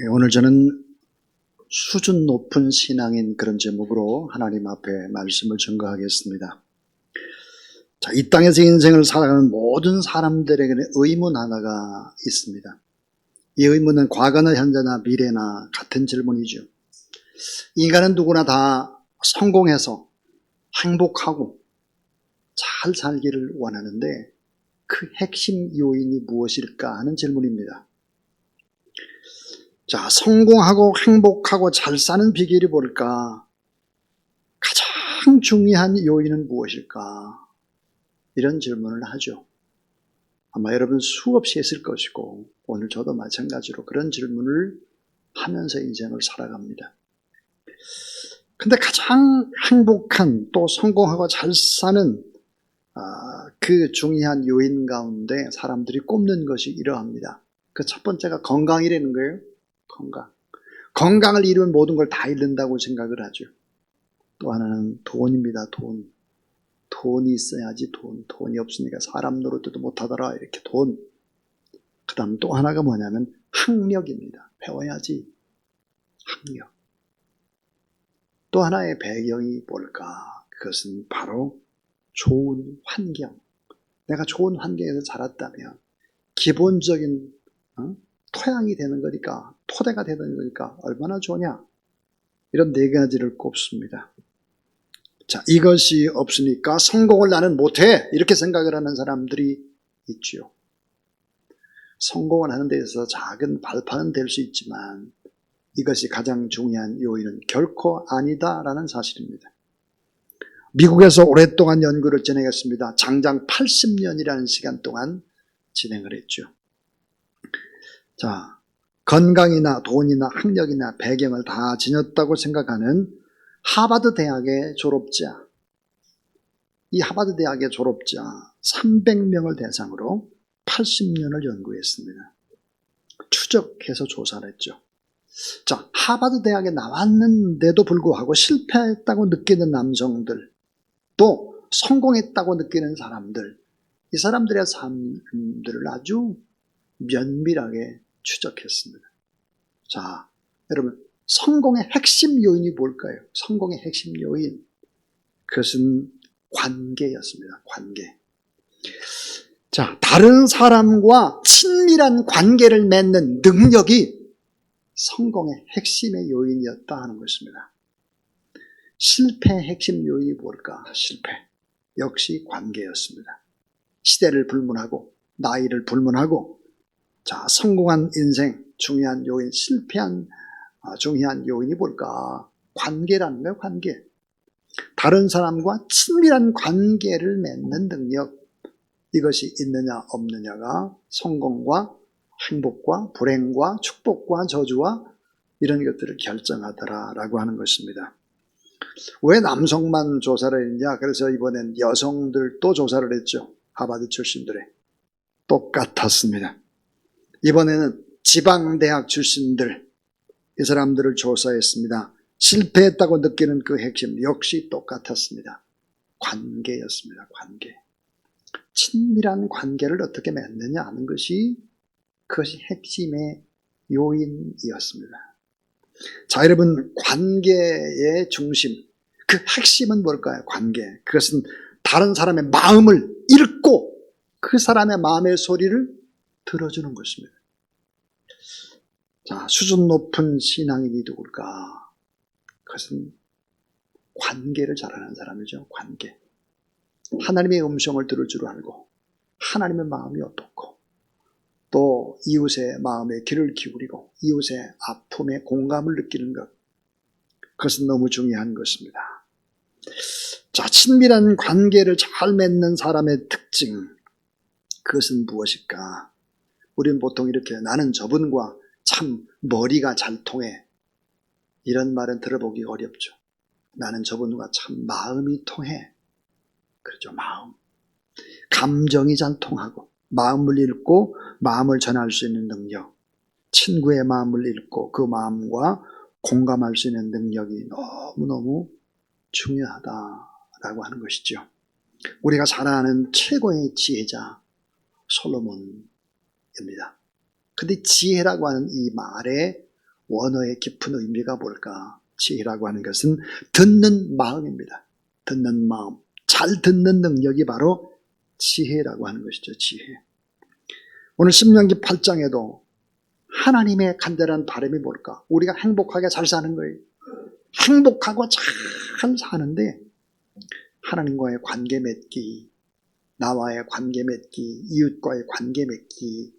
오늘 저는 수준 높은 신앙인 그런 제목으로 하나님 앞에 말씀을 증거하겠습니다. 자, 이 땅에서 인생을 살아가는 모든 사람들에게는 의문 하나가 있습니다. 이 의문은 과거나 현재나 미래나 같은 질문이죠. 인간은 누구나 다 성공해서 행복하고 잘 살기를 원하는데 그 핵심 요인이 무엇일까 하는 질문입니다. 자, 성공하고 행복하고 잘 사는 비결이 뭘까? 가장 중요한 요인은 무엇일까? 이런 질문을 하죠. 아마 여러분 수없이 했을 것이고 오늘 저도 마찬가지로 그런 질문을 하면서 인생을 살아갑니다. 근데 가장 행복한 또 성공하고 잘 사는 그 중요한 요인 가운데 사람들이 꼽는 것이 이러합니다. 그 첫 번째가 건강이라는 거예요. 건강을 잃으면 모든 걸 다 잃는다고 생각을 하죠. 또 하나는 돈입니다. 돈이 있어야지 돈이 없으니까 사람 노릇도 못하더라 이렇게 돈. 그 다음 또 하나가 뭐냐면 학력입니다. 배워야지 학력. 또 하나의 배경이 뭘까? 그것은 바로 좋은 환경. 내가 좋은 환경에서 자랐다면 기본적인 토양이 되는 거니까, 토대가 되는 거니까 얼마나 좋냐? 이런 네 가지를 꼽습니다. 자, 이것이 없으니까 성공을 나는 못해 이렇게 생각을 하는 사람들이 있죠. 성공을 하는 데 있어서 작은 발판은 될 수 있지만 이것이 가장 중요한 요인은 결코 아니다라는 사실입니다. 미국에서 오랫동안 연구를 진행했습니다. 장장 80년이라는 시간 동안 진행을 했죠. 자, 건강이나 돈이나 학력이나 배경을 다 지녔다고 생각하는 하버드 대학의 졸업자, 이 하버드 대학의 졸업자 300명을 대상으로 80년을 연구했습니다. 추적해서 조사를 했죠. 자, 하버드 대학에 나왔는데도 불구하고 실패했다고 느끼는 남성들, 또 성공했다고 느끼는 사람들, 이 사람들의 삶들을 아주 면밀하게 추적했습니다. 자, 여러분, 성공의 핵심 요인이 뭘까요? 성공의 핵심 요인, 그것은 관계였습니다. 관계. 자, 다른 사람과 친밀한 관계를 맺는 능력이 성공의 핵심의 요인이었다 하는 것입니다. 실패의 핵심 요인이 뭘까? 실패. 역시 관계였습니다. 시대를 불문하고 나이를 불문하고, 자, 성공한 인생 중요한 요인, 실패한 중요한 요인이 뭘까? 관계라는 거예요. 관계. 다른 사람과 친밀한 관계를 맺는 능력, 이것이 있느냐 없느냐가 성공과 행복과 불행과 축복과 저주와 이런 것들을 결정하더라라고 하는 것입니다. 왜 남성만 조사를 했냐? 그래서 이번엔 여성들도 조사를 했죠. 하버드 출신들의. 똑같았습니다. 이번에는 지방대학 출신들, 이 사람들을 조사했습니다. 실패했다고 느끼는 그 핵심 역시 똑같았습니다. 관계였습니다. 관계. 친밀한 관계를 어떻게 맺느냐 하는 것이 그것이 핵심의 요인이었습니다. 자, 여러분, 관계의 중심, 그 핵심은 뭘까요? 관계. 그것은 다른 사람의 마음을 읽고 그 사람의 마음의 소리를 들어주는 것입니다. 자, 수준 높은 신앙인이 누굴까? 그것은 관계를 잘하는 사람이죠. 관계. 하나님의 음성을 들을 줄 알고 하나님의 마음이 어떻고 또 이웃의 마음에 귀를 기울이고 이웃의 아픔에 공감을 느끼는 것, 그것은 너무 중요한 것입니다. 자, 친밀한 관계를 잘 맺는 사람의 특징, 그것은 무엇일까? 우리는 보통 이렇게 나는 저분과 참 머리가 잘 통해, 이런 말은 들어보기 어렵죠. 나는 저분과 참 마음이 통해. 그렇죠. 마음. 감정이 잘 통하고 마음을 읽고 마음을 전할 수 있는 능력, 친구의 마음을 읽고 그 마음과 공감할 수 있는 능력이 너무너무 중요하다라고 하는 것이죠. 우리가 잘 아는 최고의 지혜자 솔로몬입니다. 근데 지혜라고 하는 이 말의 원어의 깊은 의미가 뭘까? 지혜라고 하는 것은 듣는 마음입니다. 듣는 마음, 잘 듣는 능력이 바로 지혜라고 하는 것이죠. 지혜. 오늘 신명기 8장에도 하나님의 간절한 바람이 뭘까? 우리가 행복하게 잘 사는 거예요. 행복하고 잘 사는데 하나님과의 관계 맺기, 나와의 관계 맺기, 이웃과의 관계 맺기,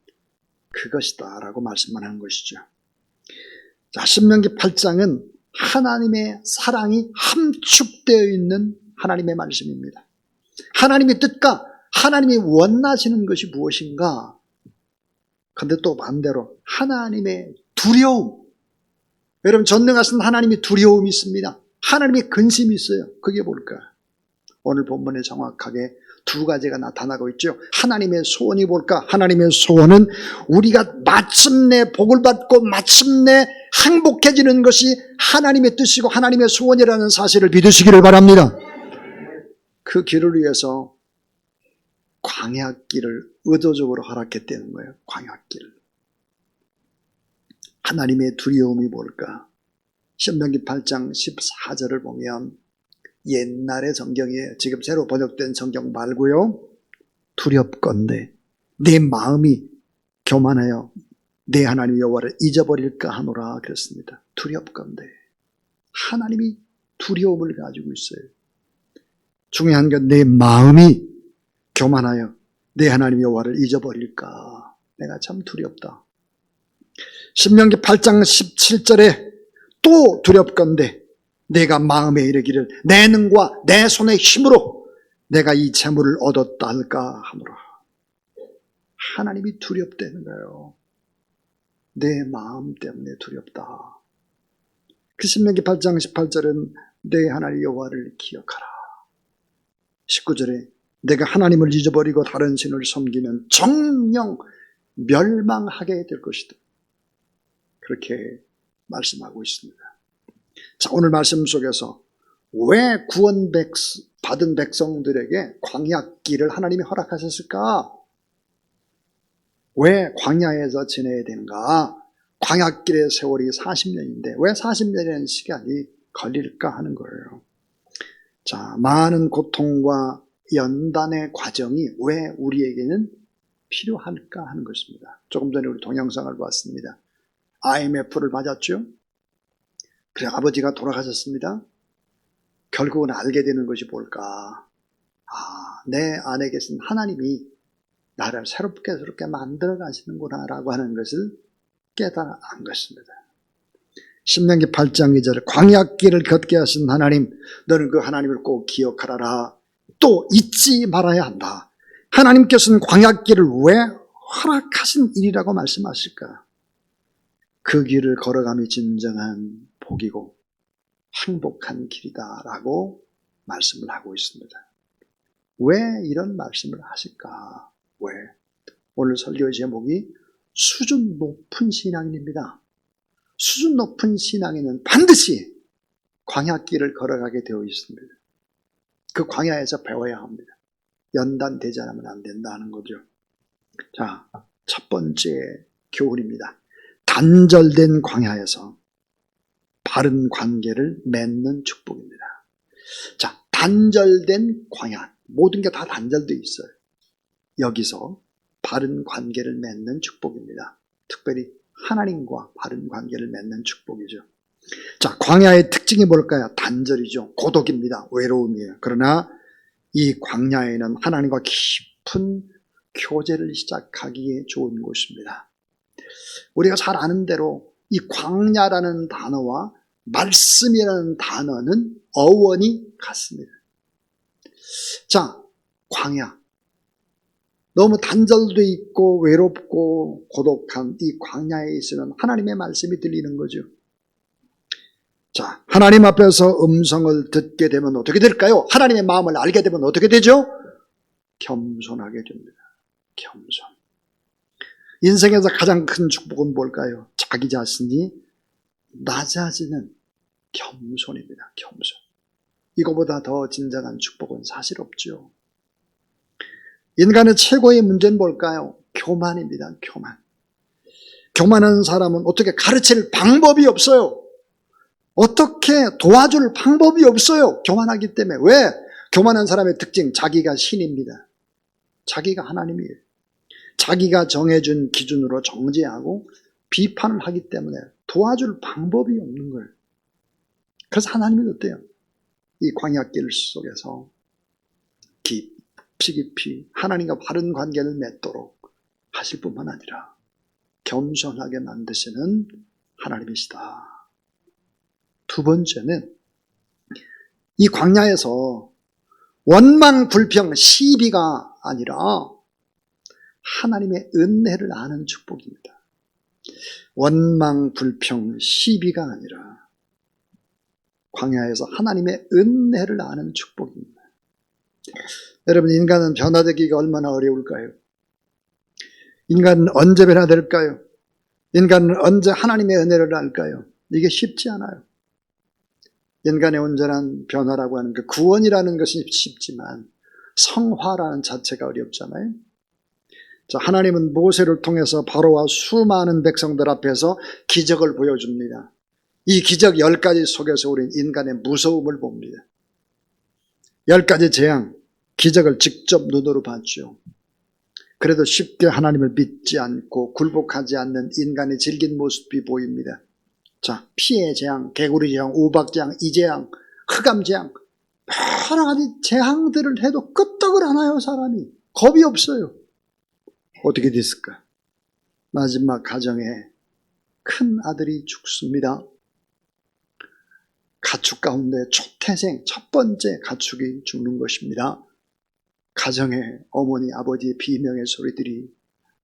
그것이다 라고 말씀만 하는 것이죠. 자, 신명기 8장은 하나님의 사랑이 함축되어 있는 하나님의 말씀입니다. 하나님의 뜻과 하나님이 원하시는 것이 무엇인가? 그런데 또 반대로 하나님의 두려움. 여러분, 전능하신 하나님이 두려움이 있습니다. 하나님의 근심이 있어요. 그게 뭘까? 오늘 본문에 정확하게 두 가지가 나타나고 있죠. 하나님의 소원이 뭘까? 하나님의 소원은 우리가 마침내 복을 받고 마침내 행복해지는 것이 하나님의 뜻이고 하나님의 소원이라는 사실을 믿으시기를 바랍니다. 그 길을 위해서 광야길을 의도적으로 허락했다는 거예요. 광야길을. 하나님의 두려움이 뭘까? 신명기 8장 14절을 보면 옛날의 성경이에요. 지금 새로 번역된 성경 말고요. 두렵건대 내 마음이 교만하여 내 하나님 여호와를 잊어버릴까 하노라 그랬습니다. 두렵건대 하나님이 두려움을 가지고 있어요. 중요한 건 내 마음이 교만하여 내 하나님 여호와를 잊어버릴까. 내가 참 두렵다. 신명기 8장 17절에 또 두렵건대 내가 마음에 이르기를 내 능과 내 손의 힘으로 내가 이 재물을 얻었다 할까 하노라. 하나님이 두렵다는 거예요. 내 마음 때문에 두렵다. 그 신명기 8장 18절은 내 하나님 여호와를 기억하라. 19절에 내가 하나님을 잊어버리고 다른 신을 섬기면 정령 멸망하게 될 것이다. 그렇게 말씀하고 있습니다. 자, 오늘 말씀 속에서 왜 구원 받은 백성들에게 광야길을 하나님이 허락하셨을까? 왜 광야에서 지내야 되는가? 광야길의 세월이 40년인데 왜 40년이라는 시간이 걸릴까 하는 거예요. 자, 많은 고통과 연단의 과정이 왜 우리에게는 필요할까 하는 것입니다. 조금 전에 우리 동영상을 봤습니다. IMF를 맞았죠? 그래 아버지가 돌아가셨습니다. 결국은 알게 되는 것이 뭘까? 내 안에 계신 하나님이 나를 새롭게 만들어 가시는구나 라고 하는 것을 깨달아 안 것입니다. 신명기 8장 2절 광야길을 걷게 하신 하나님, 너는 그 하나님을 꼭 기억하라. 또 잊지 말아야 한다. 하나님께서는 광야길을 왜 허락하신 일이라고 말씀하실까? 그 길을 걸어감이 진정한 복이고 행복한 길이다 라고 말씀을 하고 있습니다. 왜 이런 말씀을 하실까? 왜? 오늘 설교의 제목이 수준 높은 신앙인입니다. 수준 높은 신앙인은 반드시 광야길을 걸어가게 되어 있습니다. 그 광야에서 배워야 합니다. 연단되지 않으면 안 된다는 거죠. 자, 첫 번째 교훈입니다. 단절된 광야에서 바른 관계를 맺는 축복입니다. 자, 단절된 광야. 모든 게 다 단절되어 있어요. 여기서 바른 관계를 맺는 축복입니다. 특별히 하나님과 바른 관계를 맺는 축복이죠. 자, 광야의 특징이 뭘까요? 단절이죠. 고독입니다. 외로움이에요. 그러나 이 광야에는 하나님과 깊은 교제를 시작하기에 좋은 곳입니다. 우리가 잘 아는 대로 이 광야라는 단어와 말씀이라는 단어는 어원이 같습니다. 자, 광야. 너무 단절돼 있고 외롭고 고독한 이 광야에 있으면 하나님의 말씀이 들리는 거죠. 자, 하나님 앞에서 음성을 듣게 되면 어떻게 될까요? 하나님의 마음을 알게 되면 어떻게 되죠? 겸손하게 됩니다. 겸손. 인생에서 가장 큰 축복은 뭘까요? 자기 자신이 낮아지는 겸손입니다. 겸손. 이거보다 더 진정한 축복은 사실 없죠. 인간의 최고의 문제는 뭘까요? 교만입니다. 교만. 교만한 사람은 어떻게 가르칠 방법이 없어요. 어떻게 도와줄 방법이 없어요. 교만하기 때문에. 왜? 교만한 사람의 특징, 자기가 신입니다. 자기가 하나님이에요. 자기가 정해준 기준으로 정죄하고 비판을 하기 때문에 도와줄 방법이 없는 거예요. 그래서 하나님은 어때요? 이 광야길 속에서 깊이 하나님과 바른 관계를 맺도록 하실 뿐만 아니라 겸손하게 만드시는 하나님이시다. 두 번째는 이 광야에서 원망, 불평, 시비가 아니라 하나님의 은혜를 아는 축복입니다. 원망, 불평, 시비가 아니라 광야에서 하나님의 은혜를 아는 축복입니다. 여러분, 인간은 변화되기가 얼마나 어려울까요? 인간은 언제 변화될까요? 인간은 언제 하나님의 은혜를 알까요? 이게 쉽지 않아요. 인간의 온전한 변화라고 하는 그 구원이라는 것이 쉽지만 성화라는 자체가 어렵잖아요. 자, 하나님은 모세를 통해서 바로와 수많은 백성들 앞에서 기적을 보여줍니다. 이 기적 10가지 속에서 우리는 인간의 무서움을 봅니다. 10가지 재앙, 기적을 직접 눈으로 봤죠. 그래도 쉽게 하나님을 믿지 않고 굴복하지 않는 인간의 질긴 모습이 보입니다. 자, 피해 재앙, 개구리 재앙, 우박 재앙, 이재앙, 흑암 재앙, 여러 가지 재앙들을 해도 끄떡을 안 해요. 사람이 겁이 없어요. 어떻게 됐을까? 마지막 가정에 큰 아들이 죽습니다. 가축 가운데 초태생 첫 번째 가축이 죽는 것입니다. 가정에 어머니 아버지의 비명의 소리들이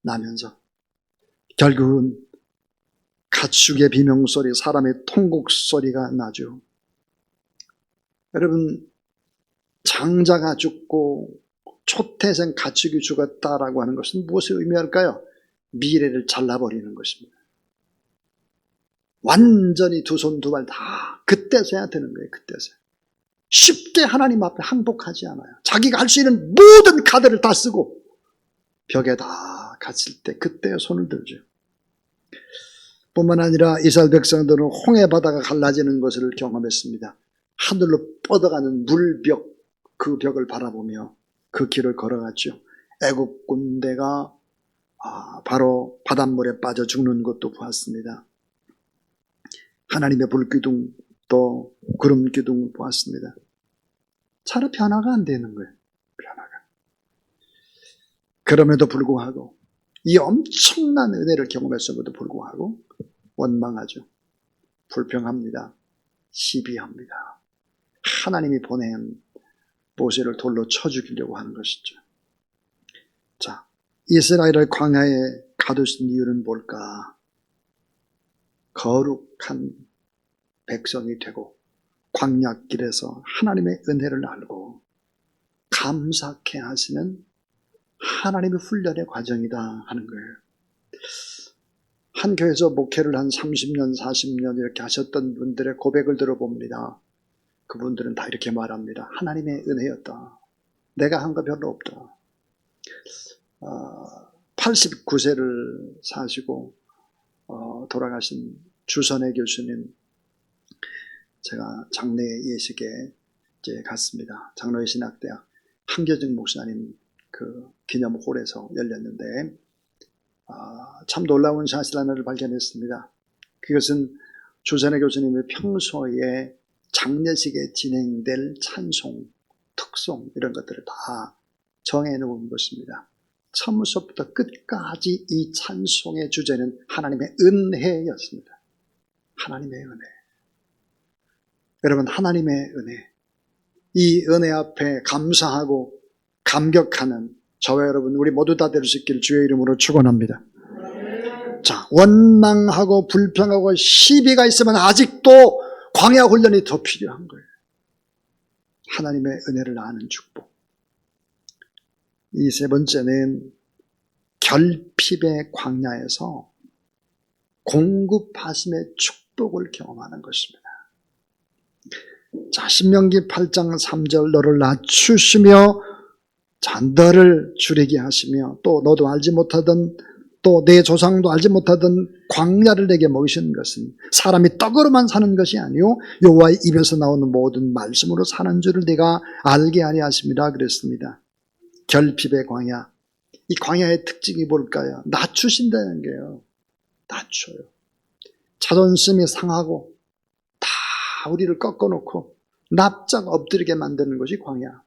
나면서 결국은 가축의 비명소리, 사람의 통곡소리가 나죠. 여러분, 장자가 죽고 초태생 가축이 죽었다라고 하는 것은 무엇을 의미할까요? 미래를 잘라버리는 것입니다. 완전히 두 손 두 발 다 그때서야 되는 거예요. 그때서야. 쉽게 하나님 앞에 항복하지 않아요. 자기가 할 수 있는 모든 카드를 다 쓰고 벽에 다 갇힐 때 그때 손을 들죠. 뿐만 아니라 이스라엘 백성들은 홍해 바다가 갈라지는 것을 경험했습니다. 하늘로 뻗어가는 물벽, 그 벽을 바라보며 그 길을 걸어갔죠. 애국 군대가 바로 바닷물에 빠져 죽는 것도 보았습니다. 하나님의 불기둥 또 구름 기둥을 보았습니다. 차라리 변화가 안 되는 거예요. 변화가. 그럼에도 불구하고 이 엄청난 은혜를 경험했음에도 불구하고 원망하죠. 불평합니다. 시비합니다. 하나님이 보낸 모세를 돌로 쳐 죽이려고 하는 것이죠. 자, 이스라엘을 광야에 가두신 이유는 뭘까? 거룩한 백성이 되고 광야길에서 하나님의 은혜를 알고 감사케 하시는 하나님의 훈련의 과정이다 하는 거예요. 한 교회에서 목회를 한 30년, 40년 이렇게 하셨던 분들의 고백을 들어봅니다. 그분들은 다 이렇게 말합니다. 하나님의 은혜였다. 내가 한 거 별로 없다. 89세를 사시고 돌아가신 주선혜 교수님, 제가 장례 예식에 이제 갔습니다. 장로회 신학대학 한겨정 목사님 그 기념홀에서 열렸는데 참 놀라운 사실 하나를 발견했습니다. 그것은 주선혜 교수님의 평소에 장례식에 진행될 찬송, 특송 이런 것들을 다 정해놓은 것입니다. 처음부터 끝까지 이 찬송의 주제는 하나님의 은혜였습니다. 하나님의 은혜. 여러분, 하나님의 은혜. 이 은혜 앞에 감사하고 감격하는 저와 여러분, 우리 모두 다 될 수 있기를 주의 이름으로 축원합니다. 자, 원망하고 불평하고 시비가 있으면 아직도 광야 훈련이 더 필요한 거예요. 하나님의 은혜를 아는 축복. 이 세 번째는 결핍의 광야에서 공급하심의 축복을 경험하는 것입니다. 자, 신명기 8장 3절 너를 낮추시며 자, 너를 줄이게 하시며 또 너도 알지 못하던 또 내 조상도 알지 못하던 광야를 내게 먹이신 것은 사람이 떡으로만 사는 것이 아니요 여호와의 입에서 나오는 모든 말씀으로 사는 줄을 내가 알게 하려 하십니다. 그랬습니다. 결핍의 광야. 이 광야의 특징이 뭘까요? 낮추신다는 게요. 낮춰요. 자존심이 상하고 다 우리를 꺾어놓고 납작 엎드리게 만드는 것이 광야.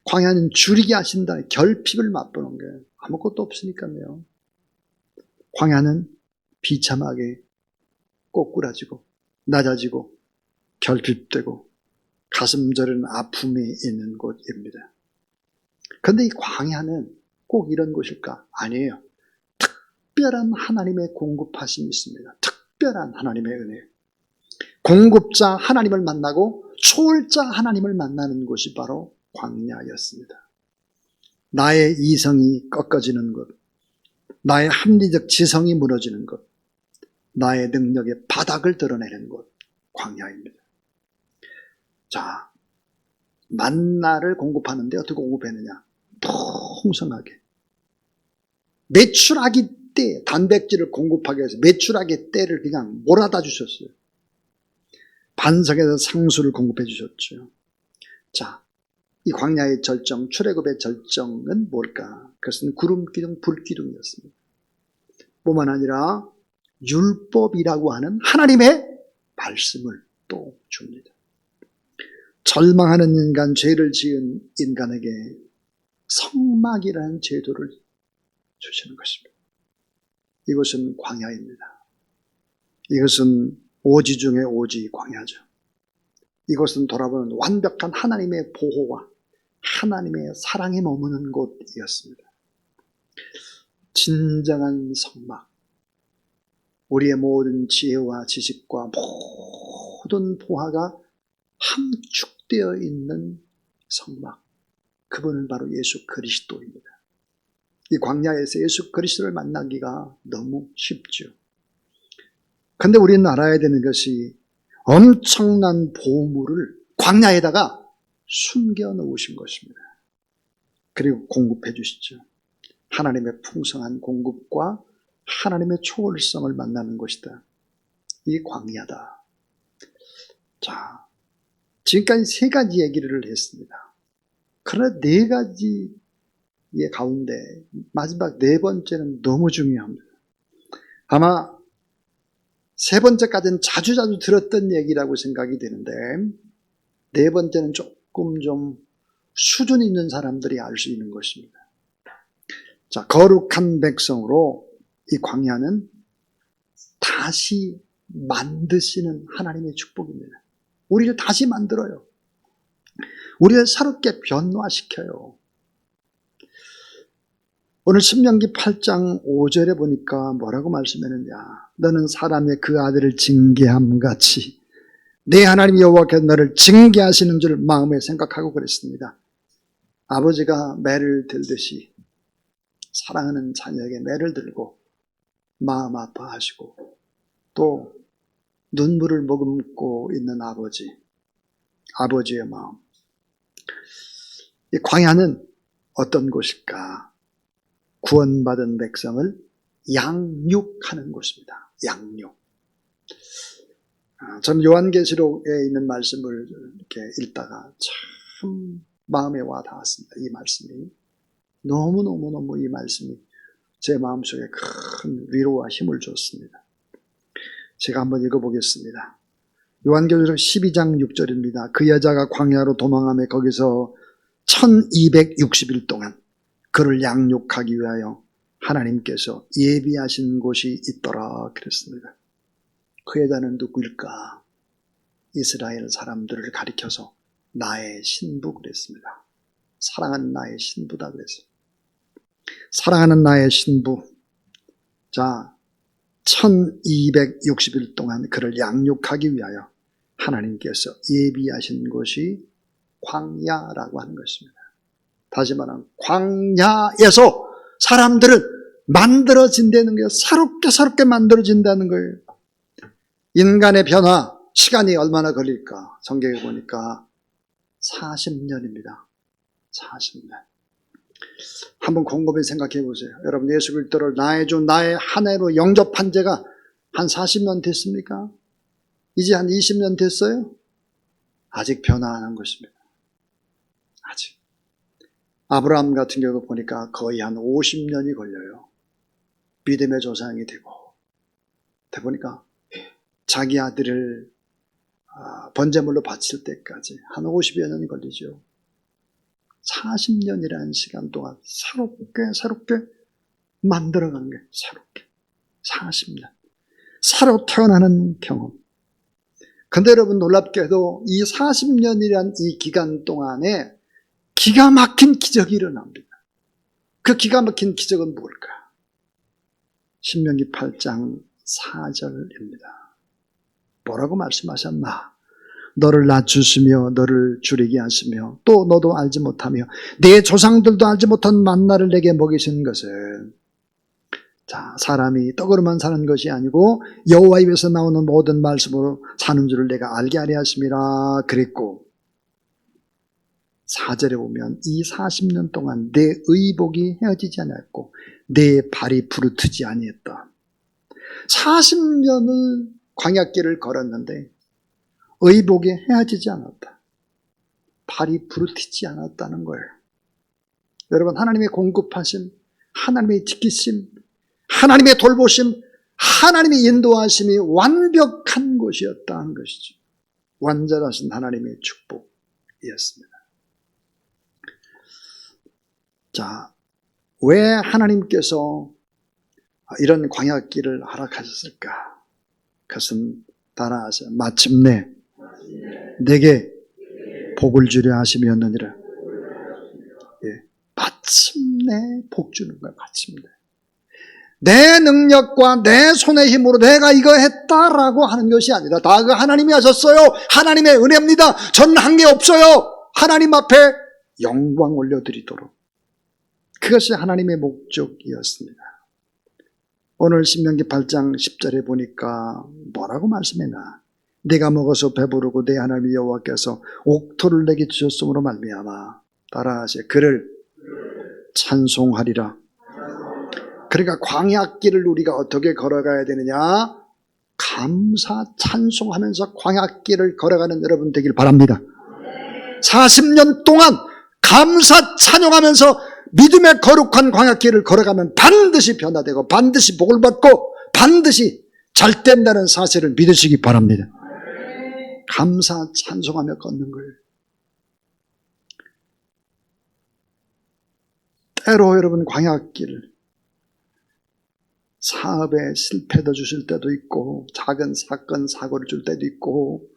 광야는 줄이게 하신다. 결핍을 맛보는 거예요. 아무것도 없으니까요. 광야는 비참하게 꼬꾸라지고 낮아지고 결핍되고 가슴 저리는 아픔이 있는 곳입니다. 그런데 이 광야는 꼭 이런 곳일까? 아니에요. 특별한 하나님의 공급하심이 있습니다. 특별한 하나님의 은혜. 공급자 하나님을 만나고 초월자 하나님을 만나는 곳이 바로 광야였습니다. 나의 이성이 꺾어지는 것, 나의 합리적 지성이 무너지는 것, 나의 능력의 바닥을 드러내는 곳, 광야입니다. 자, 만나를 공급하는데 어떻게 공급했느냐? 풍성하게. 메추라기 때, 단백질을 공급하기 위해서 메추라기 때를 그냥 몰아다 주셨어요. 반석에서 상수를 공급해 주셨죠. 자, 이 광야의 절정, 출애굽의 절정은 뭘까? 그것은 구름기둥, 불기둥이었습니다. 뿐만 아니라 율법이라고 하는 하나님의 말씀을 또 줍니다. 절망하는 인간, 죄를 지은 인간에게 성막이라는 제도를 주시는 것입니다. 이것은 광야입니다. 이것은 오지 중에 오지 광야죠. 이것은 돌아보는 완벽한 하나님의 보호와 하나님의 사랑이 머무는 곳이었습니다. 진정한 성막, 우리의 모든 지혜와 지식과 모든 보화가 함축되어 있는 성막, 그분은 바로 예수 그리스도입니다. 이 광야에서 예수 그리스도를 만나기가 너무 쉽죠. 그런데 우리는 알아야 되는 것이 엄청난 보물을 광야에다가 숨겨 놓으신 것입니다. 그리고 공급해 주시죠. 하나님의 풍성한 공급과 하나님의 초월성을 만나는 것이다. 이게 광야다. 자, 지금까지 세 가지 얘기를 했습니다. 그러나 네 가지의 가운데 마지막 네 번째는 너무 중요합니다. 아마 세 번째까지는 자주 들었던 얘기라고 생각이 되는데 네 번째는 조금 좀 수준 있는 사람들이 알 수 있는 것입니다. 자, 거룩한 백성으로 이 광야는 다시 만드시는 하나님의 축복입니다. 우리를 다시 만들어요. 우리를 새롭게 변화시켜요. 오늘 신명기 8장 5절에 보니까 뭐라고 말씀했느냐. 너는 사람의 그 아들을 징계함 같이 내 하나님 여호와께서 너를 징계하시는 줄 마음에 생각하고 그랬습니다. 아버지가 매를 들듯이 사랑하는 자녀에게 매를 들고 마음 아파하시고 또 눈물을 머금고 있는 아버지의 마음. 이 광야는 어떤 곳일까? 구원받은 백성을 양육하는 곳입니다. 양육. 저는 요한계시록에 있는 말씀을 이렇게 읽다가 참 마음에 와 닿았습니다. 이 말씀이. 너무너무 이 말씀이 제 마음속에 큰 위로와 힘을 줬습니다. 제가 한번 읽어보겠습니다. 요한계시록 12장 6절입니다. 그 여자가 광야로 도망하며 거기서 1260일 동안 그를 양육하기 위하여 하나님께서 예비하신 곳이 있더라 그랬습니다. 그 여자는 누구일까? 이스라엘 사람들을 가리켜서 나의 신부 그랬습니다. 사랑하는 나의 신부다 그랬어요. 사랑하는 나의 신부. 자, 1260일 동안 그를 양육하기 위하여 하나님께서 예비하신 곳이 광야라고 하는 것입니다. 다시 말하면 광야에서 사람들은 만들어진다는 거예요. 새롭게 만들어진다는 거예요. 인간의 변화, 시간이 얼마나 걸릴까? 성경에 보니까 40년입니다. 40년. 한번 곰곰이 생각해 보세요. 여러분, 예수 그리스도를 나의 주, 나의 한 해로 영접한 지가 한 40년 됐습니까? 이제 한 20년 됐어요? 아직 변화 안 한 것입니다. 아직. 아브라함 같은 경우 보니까 거의 한 50년이 걸려요. 믿음의 조상이 되고. 보니까 자기 아들을 번제물로 바칠 때까지 한 50여 년이 걸리죠. 40년이라는 시간 동안 새롭게 만들어가는 게 새롭게. 40년. 새로 태어나는 경험. 근데 여러분, 놀랍게도 이 40년이란 이 기간 동안에 기가 막힌 기적이 일어납니다. 그 기가 막힌 기적은 뭘까? 신명기 8장 4절입니다. 뭐라고 말씀하셨나? 너를 낮추시며 너를 줄이게 하시며 또 너도 알지 못하며 네 조상들도 알지 못한 만나를 내게 먹이신 것은, 자, 사람이 떡으로만 사는 것이 아니고 여호와 입에서 나오는 모든 말씀으로 사는 줄을 내가 알게 하려 하심이라 그랬고, 4절에 보면 이 40년 동안 내 의복이 헤어지지 않았고 내 발이 부르트지 아니했다. 40년을 광야길을 걸었는데 의복이 헤어지지 않았다. 발이 부르트지 않았다는 거예요. 여러분, 하나님의 공급하심, 하나님의 지키심, 하나님의 돌보심, 하나님의 인도하심이 완벽한 것이었다는 것이죠. 완전하신 하나님의 축복이었습니다. 자, 왜 하나님께서 이런 광야길을 허락하셨을까? 그것은 따라하세요. 마침내 내게 복을 주려 하심이었느니라. 예, 마침내 복 주는 거야. 마침내. 내 능력과 내 손의 힘으로 내가 이거 했다라고 하는 것이 아니라 다 그 하나님이 하셨어요. 하나님의 은혜입니다. 저는 한 게 없어요. 하나님 앞에 영광 올려드리도록. 그것이 하나님의 목적이었습니다. 오늘 신명기 8장 10절에 보니까 뭐라고 말씀했나? 내가 먹어서 배부르고 내 하나님 여호와께서 옥토를 내게 주셨으므로 말미암아 따라하세요. 그를 찬송하리라. 그러니까 광야길을 우리가 어떻게 걸어가야 되느냐? 감사 찬송하면서 광야길을 걸어가는 여러분 되길 바랍니다. 40년 동안 감사 찬양하면서 믿음의 거룩한 광야길을 걸어가면 반드시 변화되고 반드시 복을 받고 반드시 잘 된다는 사실을 믿으시기 바랍니다. 감사 찬송하며 걷는 걸. 때로 여러분, 광야길 사업에 실패도 주실 때도 있고 작은 사건 사고를 줄 때도 있고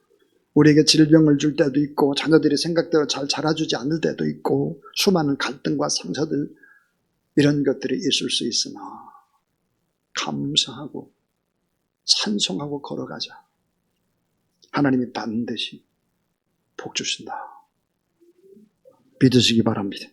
우리에게 질병을 줄 때도 있고 자녀들이 생각대로 잘 자라주지 않을 때도 있고 수많은 갈등과 상처들, 이런 것들이 있을 수 있으나 감사하고 찬송하고 걸어가자. 하나님이 반드시 복 주신다. 믿으시기 바랍니다.